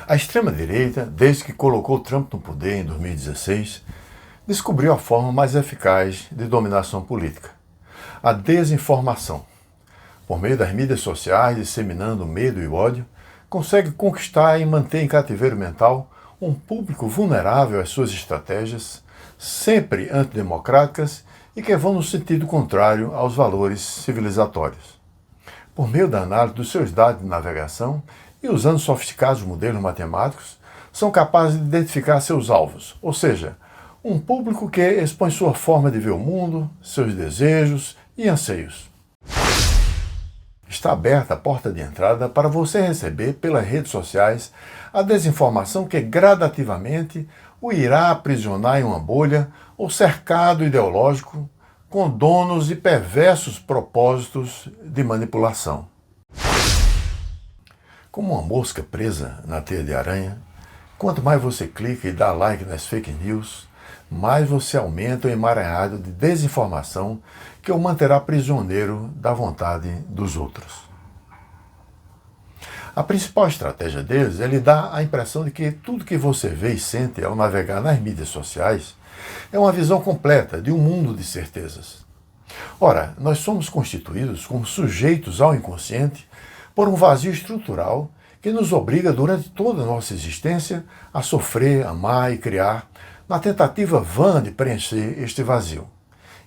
A extrema-direita, desde que colocou Trump no poder em 2016, descobriu a forma mais eficaz de dominação política: a desinformação. Por meio das mídias sociais, disseminando medo e ódio, consegue conquistar e manter em cativeiro mental um público vulnerável às suas estratégias, sempre antidemocráticas e que vão no sentido contrário aos valores civilizatórios. Por meio da análise dos seus dados de navegação e usando sofisticados modelos matemáticos, são capazes de identificar seus alvos, ou seja, um público que expõe sua forma de ver o mundo, seus desejos e anseios. Está aberta a porta de entrada para você receber pelas redes sociais a desinformação que gradativamente o irá aprisionar em uma bolha ou cercado ideológico com donos e perversos propósitos de manipulação. Como uma mosca presa na teia de aranha, quanto mais você clica e dá like nas fake news, mais você aumenta o emaranhado de desinformação que o manterá prisioneiro da vontade dos outros. A principal estratégia deles é lhe dar a impressão de que tudo que você vê e sente ao navegar nas mídias sociais é uma visão completa de um mundo de certezas. Ora, nós somos constituídos como sujeitos ao inconsciente por um vazio estrutural que nos obriga durante toda a nossa existência a sofrer, amar e criar na tentativa vã de preencher este vazio,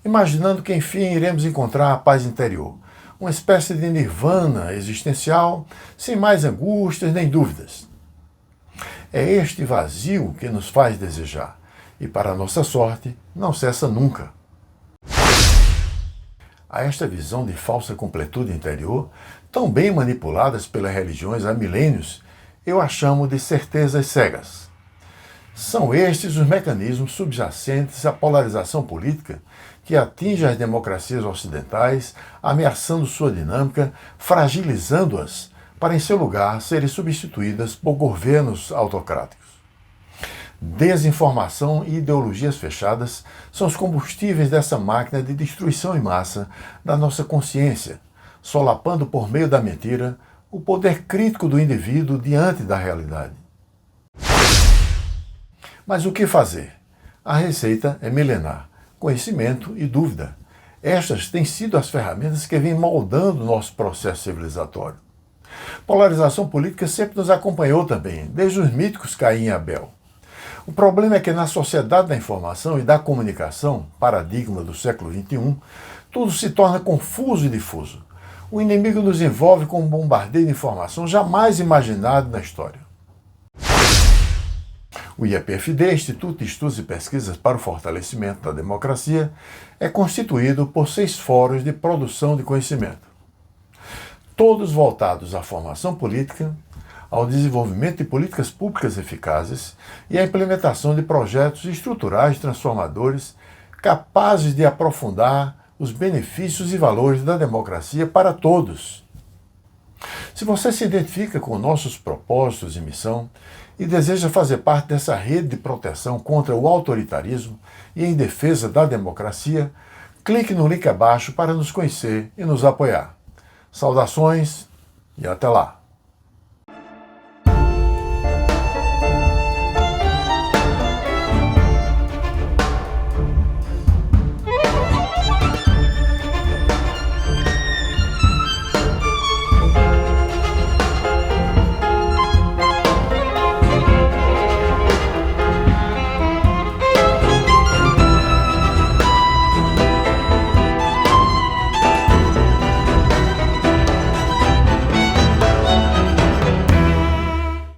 imaginando que enfim iremos encontrar a paz interior, uma espécie de nirvana existencial, sem mais angústias nem dúvidas. É este vazio que nos faz desejar, e para nossa sorte, não cessa nunca. A esta visão de falsa completude interior, tão bem manipuladas pelas religiões há milênios, eu a chamo de certezas cegas. São estes os mecanismos subjacentes à polarização política que atinge as democracias ocidentais, ameaçando sua dinâmica, fragilizando-as, para em seu lugar serem substituídas por governos autocráticos. Desinformação e ideologias fechadas são os combustíveis dessa máquina de destruição em massa da nossa consciência, solapando por meio da mentira o poder crítico do indivíduo diante da realidade. Mas o que fazer? A receita é milenar: conhecimento e dúvida. Estas têm sido as ferramentas que vêm moldando o nosso processo civilizatório. Polarização política sempre nos acompanhou também, desde os míticos Caim e Abel. O problema é que na sociedade da informação e da comunicação, paradigma do século XXI, tudo se torna confuso e difuso. O inimigo nos envolve com um bombardeio de informação jamais imaginado na história. O IEPFD, Instituto de Estudos e Pesquisas para o Fortalecimento da Democracia, é constituído por 6 fóruns de produção de conhecimento, todos voltados à formação política, ao desenvolvimento de políticas públicas eficazes e à implementação de projetos estruturais transformadores capazes de aprofundar os benefícios e valores da democracia para todos. Se você se identifica com nossos propósitos e missão e deseja fazer parte dessa rede de proteção contra o autoritarismo e em defesa da democracia, clique no link abaixo para nos conhecer e nos apoiar. Saudações e até lá!